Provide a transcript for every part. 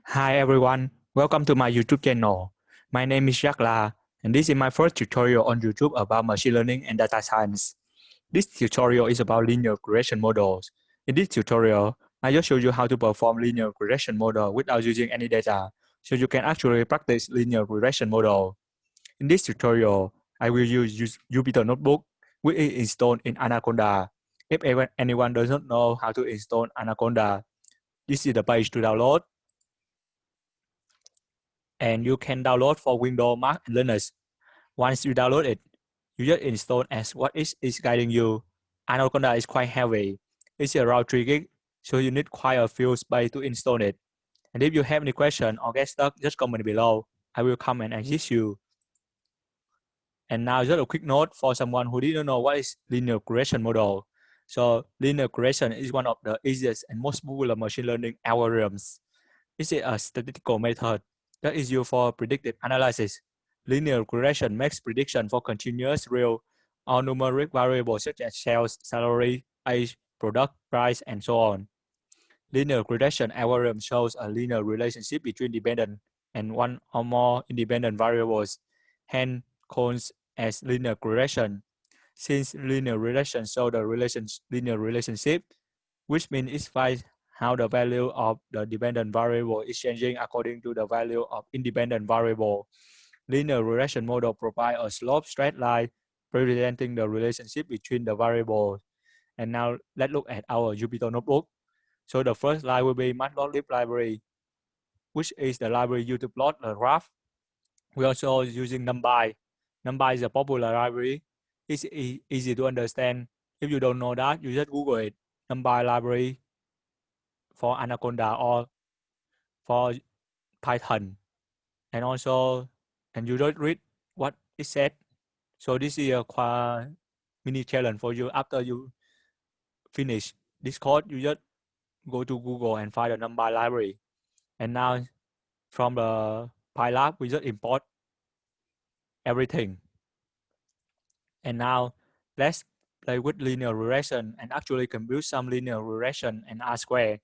Hi everyone, welcome to my YouTube channel. My name is Jack La, and this is my first tutorial on YouTube about machine learning and data science. This tutorial is about linear regression models. In this tutorial, I just show you how to perform linear regression model without using any data, so you can actually practice linear regression model. In this tutorial, I will use Jupyter Notebook, which is installed in Anaconda. If anyone does not know how to install Anaconda, this is the page to download. And you can download for Windows, Mac, and Linux. Once you download it, you just install as what is guiding you. Anaconda is quite heavy. It's around 3 gig, so you need quite a few space to install it. And if you have any question or get stuck, just comment below. I will come and assist you. And now just a quick note for someone who didn't know what is linear regression model. So linear regression is one of the easiest and most popular machine learning algorithms. It's a statistical method that is used for predictive analysis. Linear regression makes prediction for continuous real or numeric variables such as sales, salary, age, product, price, and so on. Linear regression algorithm shows a linear relationship between dependent and one or more independent variables, hence called as linear regression. Since linear regression shows the linear relationship, which means it finds how the value of the dependent variable is changing according to the value of independent variable. Linear regression model provide a slope straight line representing the relationship between the variables. And now let's look at our Jupyter notebook. So the first line will be matplotlib library, which is the library used to plot the graph. We also using NumPy. NumPy is a popular library. It's easy to understand. If you don't know that, you just Google it. NumPy library for Anaconda or for Python. And also, and you don't read what it said. So this is a mini challenge for you. After you finish this code, you just go to Google and find the NumPy library. And now from the PyLab, we just import everything. And now let's play with linear regression and actually compute some linear regression and R-square.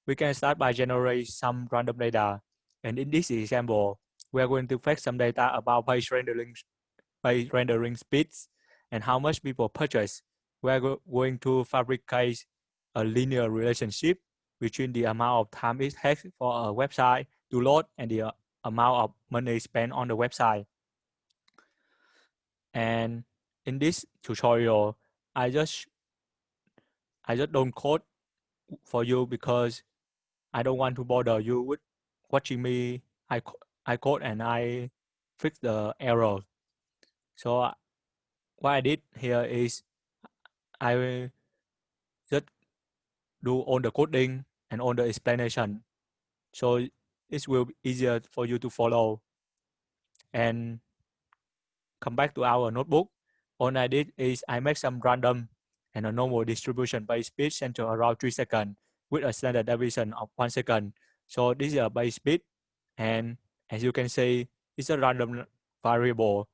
We can start by generating some random data. And in this example, we are going to fetch some data about page rendering speeds and how much people purchase. We are going to fabricate a linear relationship between the amount of time it takes for a website to load and the amount of money spent on the website. And in this tutorial, I just don't code for you because I don't want to bother you with watching me. I code and I fix the error. So what I did here is I just do all the coding and all the explanation. So it will be easier for you to follow. And come back to our notebook. All I did is I make some random and a normal distribution by speed centered around 3 seconds with a standard deviation of 1 second. So this is a base speed, and as you can see, it's a random variable.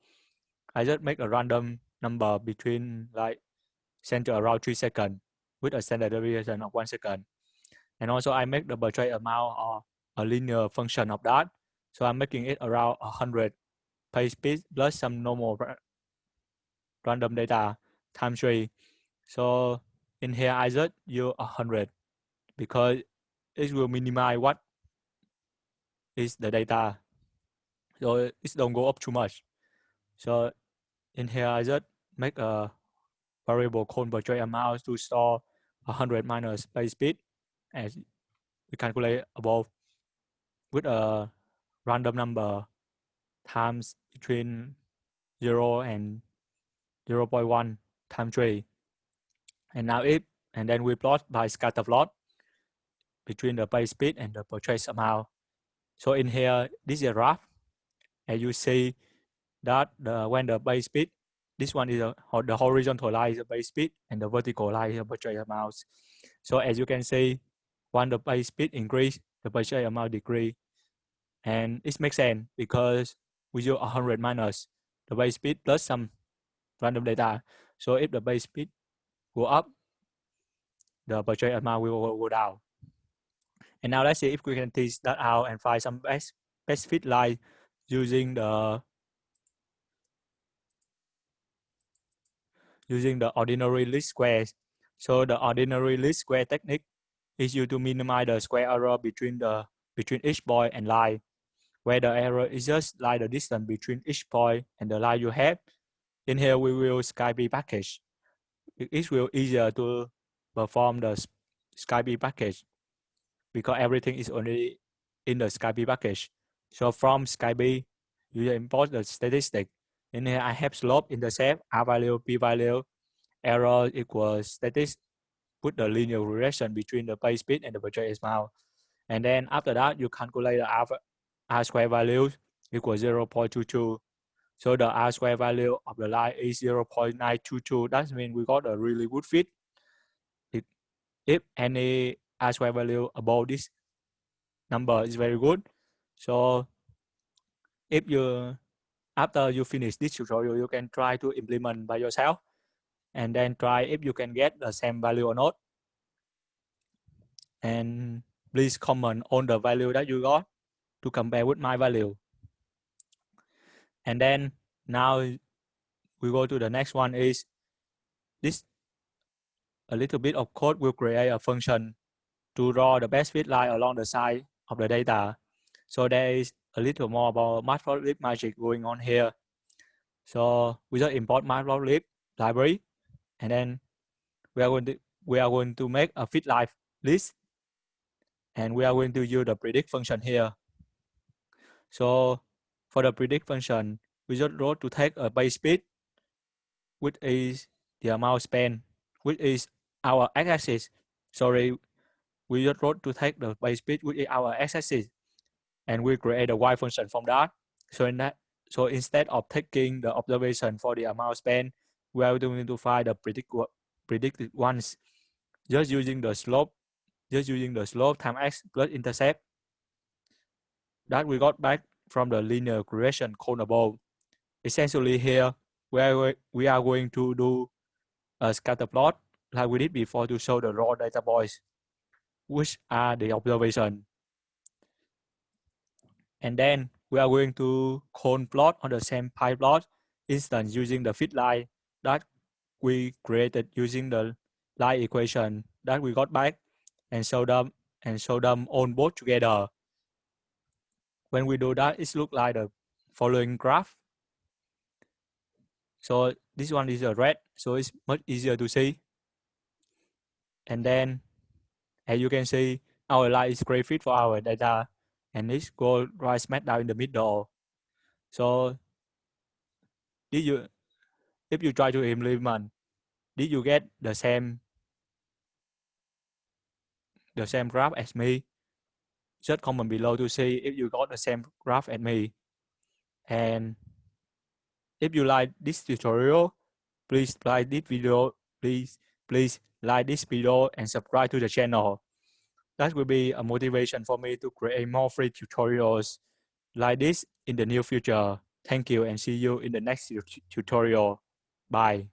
I just make a random number between like center around 3 seconds with a standard deviation of 1 second. And also I make the portrait amount or a linear function of that. So I'm making it around 100 page speed plus some normal random data times 3. So in here I just use 100 because it will minimize what is the data. So it don't go up too much. So in here I just make a variable called portrait amount to store 100 minus page speed as we calculate above with a random number times between 0 and 0.1 times 3. And now and then we plot by scatter plot between the page speed and the purchase amount. So in here, this is a graph, and you see that when the page speed, this one is the horizontal line is the page speed, and the vertical line is the purchase amount. So as you can see, when the page speed increase, the purchase amount decrease, and it makes sense because we use 100 minus the page speed plus some random data. So if the page speed go up, the purchase amount will go down. And now let's see if we can tease that out and find some best fit line using the ordinary least squares. So the ordinary least square technique is used to minimize the square error between each point and line, where the error is just like the distance between each point and the line you have. In here we will Skype package. It will easier to perform the Skype package because everything is only in the Skype package. So from Skype, you import the statistic. In here I have slope, intercept, R value, P value, error equals statistic. Put the linear regression between the base speed and the projected amount. And then after that, you calculate the R square value equals 0.22. So the R square value of the line is 0.922. That means we got a really good fit. If any R square value above this number is very good. So if you, after you finish this tutorial, you can try to implement by yourself and then try if you can get the same value or not. And please comment on the value that you got to compare with my value. And then now we go to the next one is this. A little bit of code will create a function to draw the best fit line along the side of the data. So there is a little more about matplotlib magic going on here. So we just import matplotlib library, and then we are going to make a fit line list, and we are going to use the predict function here. So for the predict function, we just wrote to take a base speed, which is the amount spent, which is our x-axis. Sorry, we just wrote to take the base speed, which is our x-axis, and we create a y function from that. So instead of taking the observation for the amount spent, we are going to find the predicted ones, just using the slope times x plus intercept that we got back from the linear regression code above. Essentially here, where we are going to do a scatter plot like we did before to show the raw data points, which are the observation. And then we are going to cone plot on the same pie plot instance using the fit line that we created using the line equation that we got back, and show them on both together. When we do that, it looks like the following graph. So this one is a red, so it's much easier to see. And then, as you can see, our line is great fit for our data, and this goes right smack down in the middle. So if you try to implement, did you get the same graph as me? Just comment below to see if you got the same graph as me. And if you like this tutorial, please like this video. Please like this video and subscribe to the channel. That will be a motivation for me to create more free tutorials like this in the near future. Thank you and see you in the next tutorial. Bye.